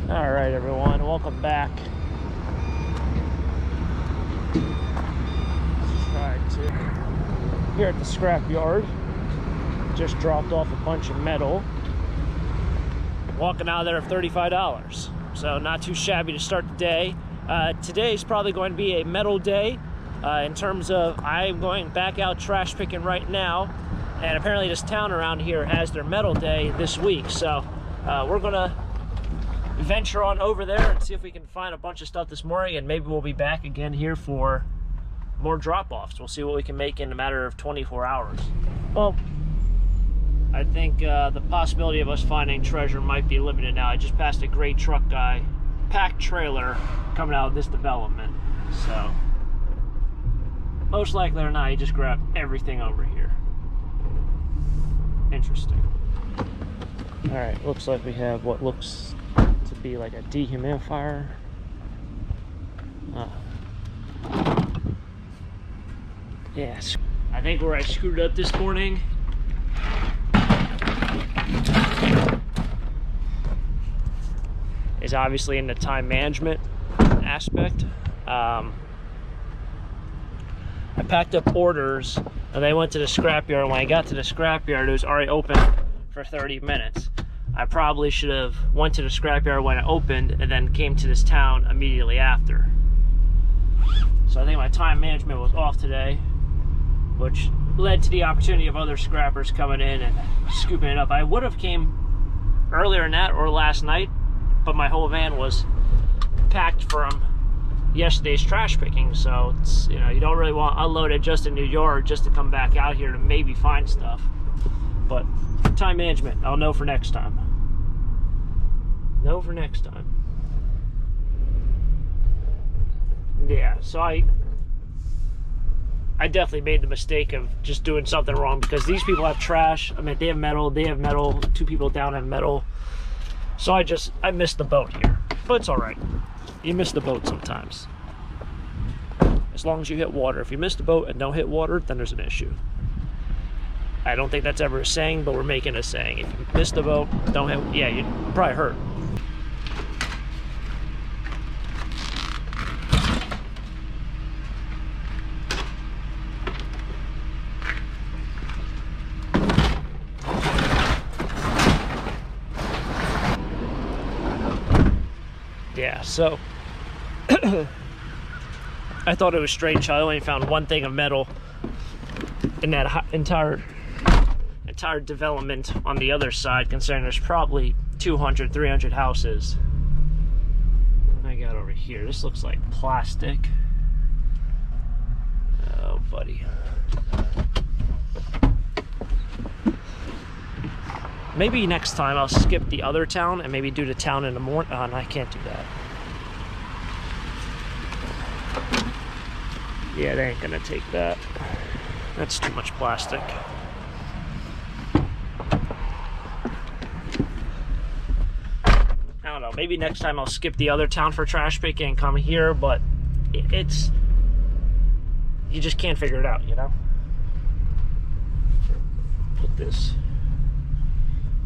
All right, everyone, welcome back. Here at the scrap yard, just dropped off a bunch of metal. Walking out of there of $35, so not too shabby to start the day. Today's probably going to be a metal day in terms of I'm going back out trash picking right now, and apparently this town around here has their metal day this week, so we're gonna venture on over there and see if we can find a bunch of stuff this morning, and maybe we'll be back again here for more drop-offs. We'll see what we can make in a matter of 24 hours. Well, I think the possibility of us finding treasure might be limited now. I just passed a great truck guy, packed trailer, coming out of this development. So, most likely or not, he just grabbed everything over here. Interesting. Alright, looks like we have what looks to be like a dehumidifier. Yes. I think where I screwed up this morning is obviously in the time management aspect. I packed up orders and they went to the scrapyard. When I got to the scrapyard, it was already open for 30 minutes. I probably should have went to the scrapyard when it opened and then came to this town immediately after. So I think my time management was off today, which led to the opportunity of other scrappers coming in and scooping it up. I would have came earlier than that or last night, but my whole van was packed from yesterday's trash picking, so it's, you know, you don't really want to unload it just in New York just to come back out here to maybe find stuff. But time management, I'll know for next time. Know for next time. Yeah, so I definitely made the mistake of just doing something wrong, because these people have trash. I mean, they have metal, two people down have metal. So I missed the boat here, but it's all right. You miss the boat sometimes. As long as you hit water. If you miss the boat and don't hit water, then there's an issue. I don't think that's ever a saying, but we're making a saying. If you miss the boat, don't hit, yeah, you'd probably hurt. Yeah, so I thought it was strange how I only found one thing of metal in that entire development on the other side, considering there's probably 200, 300 houses. What I got over here, this looks like plastic. Oh, buddy. Maybe next time I'll skip the other town and maybe do the town in the morning. Oh, no, I can't do that. Yeah, they ain't gonna take that. That's too much plastic. I don't know, maybe next time I'll skip the other town for trash picking and come here, but it's, you just can't figure it out, you know? Put this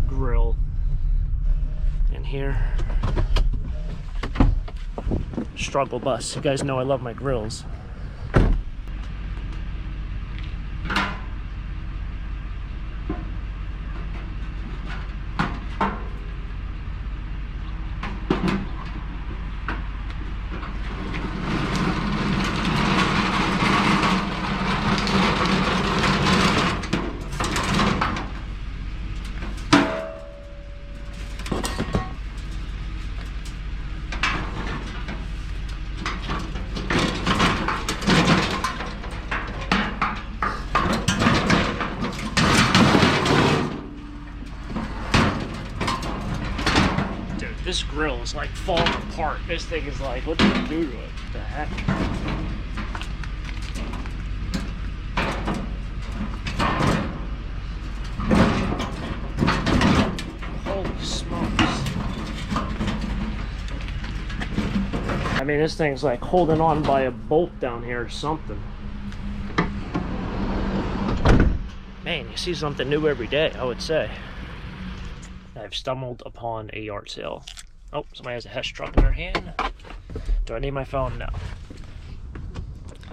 grill in here. Struggle bus. You guys know I love my grills. This grill is like falling apart. This thing is like, what did you do to it? What the heck? Holy smokes. I mean, this thing's like holding on by a bolt down here or something. Man, you see something new every day, I would say. I've stumbled upon a yard sale Oh, somebody has a Hess truck in their hand. Do I need my phone? No.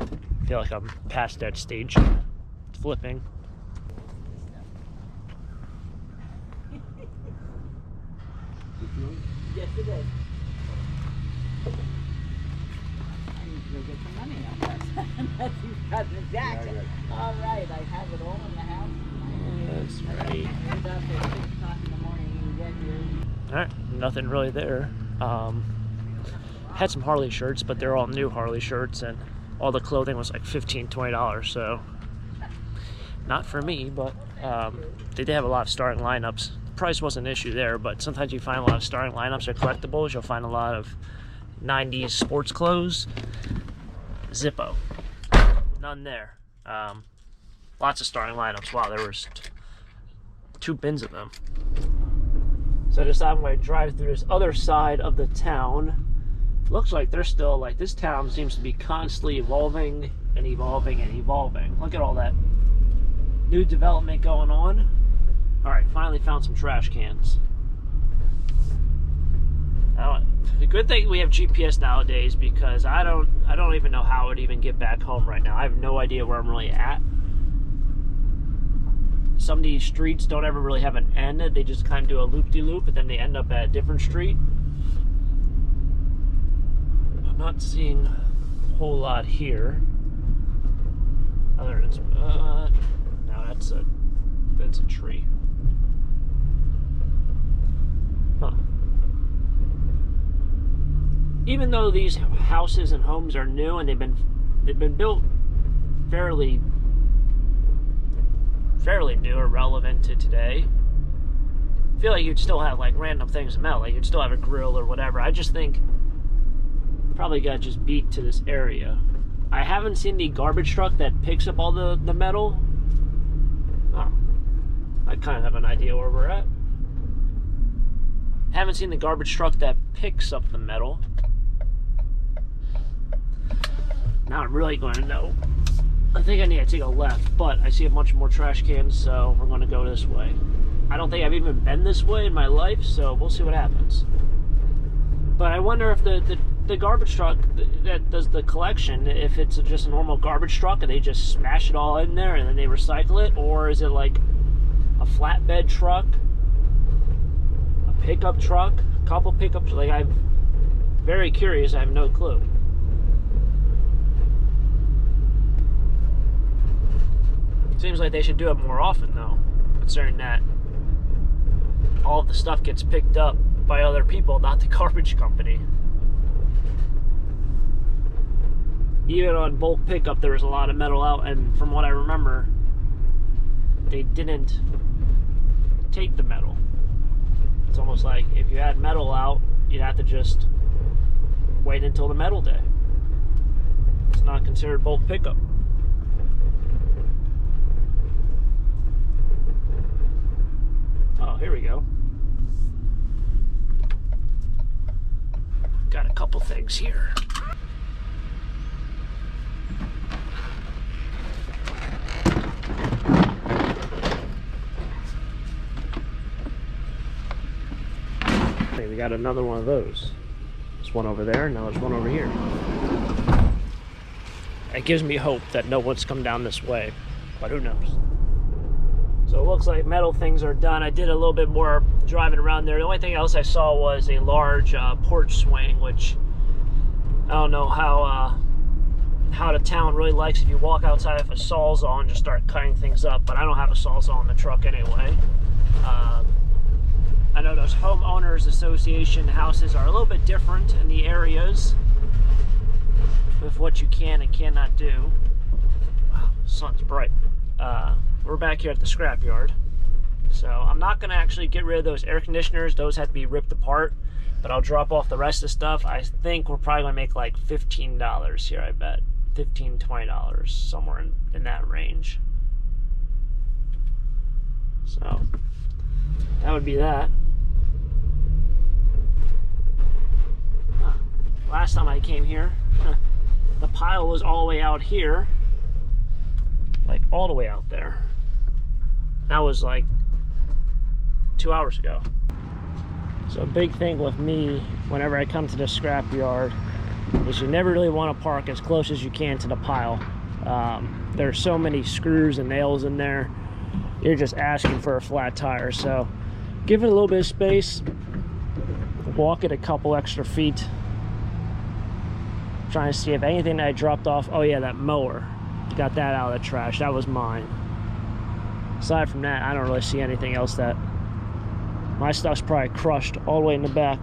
I feel like I'm past that stage. It's flipping. Yes, it is. I need to go get some money on that. Unless you've got the jacket. All right, I have it all in the house. That's right. You're up at 6 o'clock in the morning and you get here. Alright, nothing really there. Had some Harley shirts, but they're all new Harley shirts, and all the clothing was like $15, $20, so not for me, but they did have a lot of starting lineups. The price wasn't an issue there, but sometimes you find a lot of starting lineups or collectibles. You'll find a lot of 90s sports clothes. Zippo. None there. Lots of starting lineups. Wow, there was 2 bins of them. So I decided I'm going to drive through this other side of the town. Looks like they're still, like, this town seems to be constantly evolving and evolving and evolving. Look at all that new development going on. Alright, finally found some trash cans. The good thing we have GPS nowadays, because I don't even know how I would even get back home right now. I have no idea where I'm really at. Some of these streets don't ever really have an end. They just kind of do a loop-de-loop, and then they end up at a different street. I'm not seeing a whole lot here. Other than, no, that's a tree. Huh. Even though these houses and homes are new and they've been built fairly new or relevant to today, I feel like you'd still have like random things to melt. Like you'd still have a grill or whatever. I just think probably got just beat to this area. I haven't seen the garbage truck that picks up all the metal. Oh, I kind of have an idea where we're at. Haven't seen the garbage truck that picks up the metal. Now I'm really going to know. I think I need to take a left, but I see a bunch more trash cans, so we're going to go this way. I don't think I've even been this way in my life, so we'll see what happens. But I wonder if the garbage truck that does the collection, if it's just a normal garbage truck and they just smash it all in there and then they recycle it, or is it like a flatbed truck, a pickup truck, a couple pickups? Like, I'm very curious. I have no clue. Seems like they should do it more often, though, considering that all of the stuff gets picked up by other people, not the garbage company. Even on bulk pickup, there was a lot of metal out, and from what I remember, they didn't take the metal. It's almost like if you had metal out, you'd have to just wait until the metal day. It's not considered bulk pickup. Oh, here we go. Got a couple things here. Hey, we got another one of those. There's one over there, now there's one over here. It gives me hope that no one's come down this way, but who knows? So it looks like metal things are done. I did a little bit more driving around there. The only thing else I saw was a large porch swing, which I don't know how the town really likes if you walk outside with a sawzall and just start cutting things up, but I don't have a sawzall in the truck anyway. I know those homeowners association houses are a little bit different in the areas with what you can and cannot do. Wow, the sun's bright. We're back here at the scrapyard. So I'm not going to actually get rid of those air conditioners. Those have to be ripped apart. But I'll drop off the rest of the stuff. I think we're probably going to make like $15 here, I bet. $15, $20, somewhere in that range. So that would be that. Last time I came here, the pile was all the way out here. Like all the way out there. That was like 2 hours ago. So a big thing with me whenever I come to the scrap yard is you never really want to park as close as you can to the pile. There's so many screws and nails in there, you're just asking for a flat tire. So give it a little bit of space, walk it a couple extra feet, trying to see if anything that I dropped off. Oh yeah, that mower, got that out of the trash, that was mine. Aside from that, I don't really see anything else. That my stuff's probably crushed all the way in the back.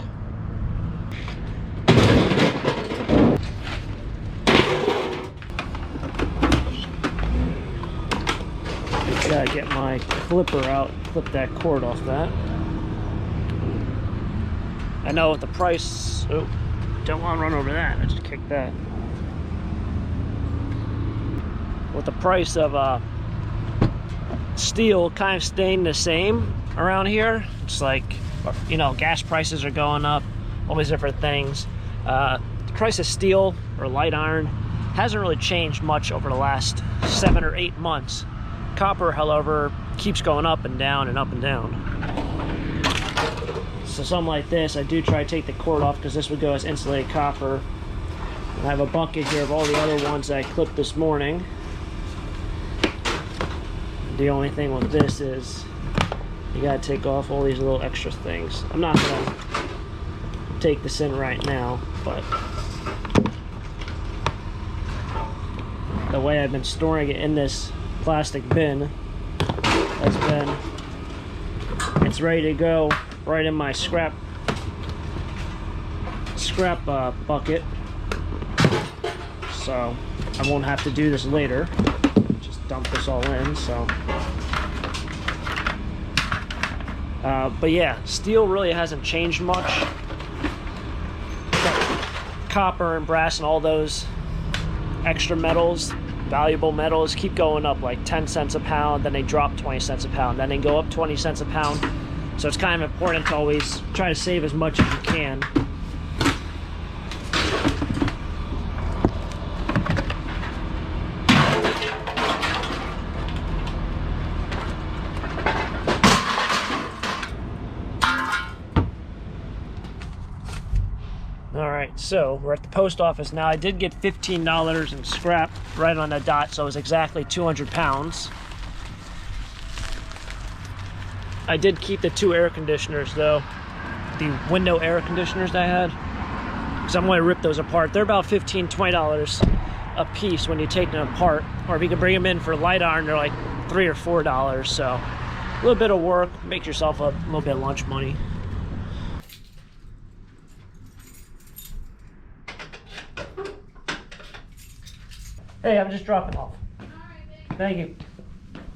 Gotta get my clipper out, clip that cord off that. I know with the price, oh, don't want to run over that, I just kicked that. With the price of steel kind of staying the same around here, it's like, you know, gas prices are going up, all these different things. The price of steel or light iron hasn't really changed much over the last 7 or 8 months. Copper, however, keeps going up and down and up and down. So something like this, I do try to take the cord off because this would go as insulated copper. And I have a bucket here of all the other ones that I clipped this morning. The only thing with this is you gotta take off all these little extra things. I'm not gonna take this in right now, but the way I've been storing it in this plastic bin has been, it's ready to go right in my scrap bucket, so I won't have to do this later, just dump this all in. So but yeah, steel really hasn't changed much. Copper and brass and all those extra metals, valuable metals, keep going up like 10 cents a pound, then they drop 20 cents a pound, then they go up 20 cents a pound. So it's kind of important to always try to save as much as you can. Alright, so we're at the post office now. I did get $15 in scrap right on the dot, so it was exactly 200 pounds. I did keep the 2 air conditioners though, the window air conditioners that I had, because I'm going to rip those apart. They're about $15, $20 a piece when you take them apart, or if you can bring them in for light iron, they're like $3 or $4. So a little bit of work, make yourself a little bit of lunch money. Hey, I'm just dropping off. All right, thank you.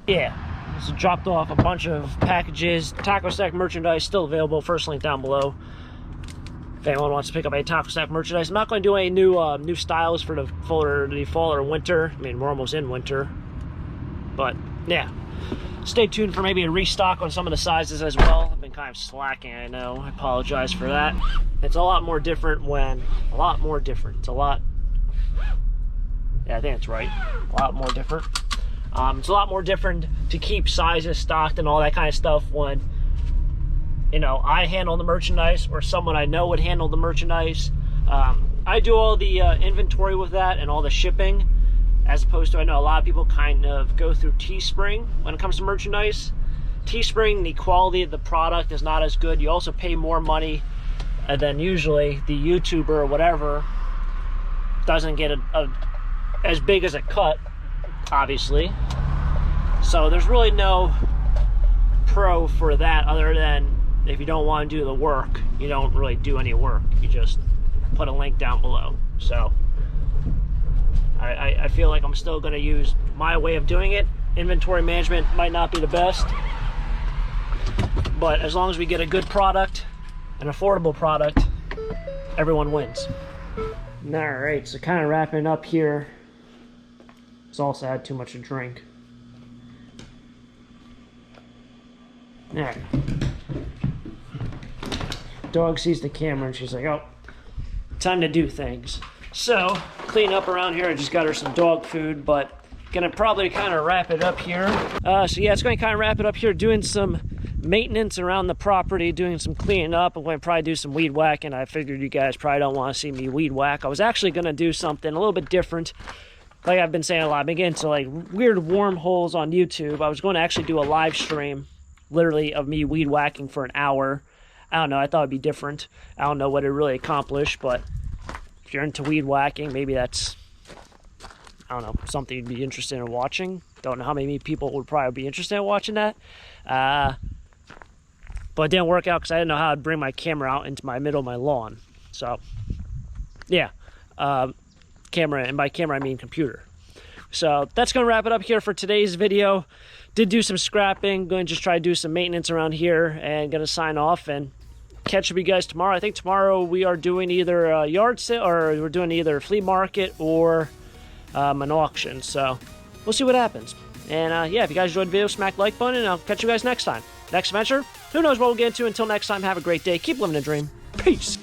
Yeah, just dropped off a bunch of packages. Taco Stack merchandise still available. First link down below. If anyone wants to pick up any Taco Stack merchandise, I'm not going to do any new styles for the fall or winter. I mean, we're almost in winter, but yeah, stay tuned for maybe a restock on some of the sizes as well. I've been kind of slacking, I know. I apologize for that. It's a lot more different when it's a lot. Yeah, I think that's right. A lot more different. It's a lot more different to keep sizes stocked and all that kind of stuff when, you know, I handle the merchandise or someone I know would handle the merchandise. I do all the inventory with that and all the shipping, as opposed to, I know a lot of people kind of go through Teespring when it comes to merchandise. Teespring, the quality of the product is not as good. You also pay more money than usually the YouTuber or whatever doesn't get as big as a cut, obviously. So there's really no pro for that, other than if you don't want to do the work, you don't really do any work. You just put a link down below. So I feel like I'm still going to use my way of doing it. Inventory management might not be the best, but as long as we get a good product, an affordable product, everyone wins. All right, so kind of wrapping up here. It's also had too much to drink. All right. Dog sees the camera and she's like, oh, time to do things. So, clean up around here. I just got her some dog food, but gonna probably kind of wrap it up here. So yeah, it's going to kind of wrap it up here, doing some maintenance around the property, doing some cleaning up. I'm going to probably do some weed whacking. I figured you guys probably don't want to see me weed whack. I was actually going to do something a little bit different. Like I've been saying a lot, I've been getting into like weird wormholes on YouTube. I was going to actually do a live stream, literally, of me weed whacking for an hour. I don't know, I thought it'd be different. I don't know what it really accomplished, but if you're into weed whacking, maybe that's, I don't know, something you'd be interested in watching. Don't know how many people would probably be interested in watching that. But it didn't work out because I didn't know how to bring my camera out into my middle of my lawn. So, yeah. Camera, and by camera I mean computer. So that's going to wrap it up here for today's video. Did do some scrapping, going to just try to do some maintenance around here, and going to sign off and catch up with you guys tomorrow. I think tomorrow we are doing either a yard sale, or we're doing either a flea market or an auction. So we'll see what happens. And yeah, if you guys enjoyed the video, smack the like button, and I'll catch you guys next time. Next adventure, who knows what we'll get into. Until next time, have a great day. Keep living the dream. Peace.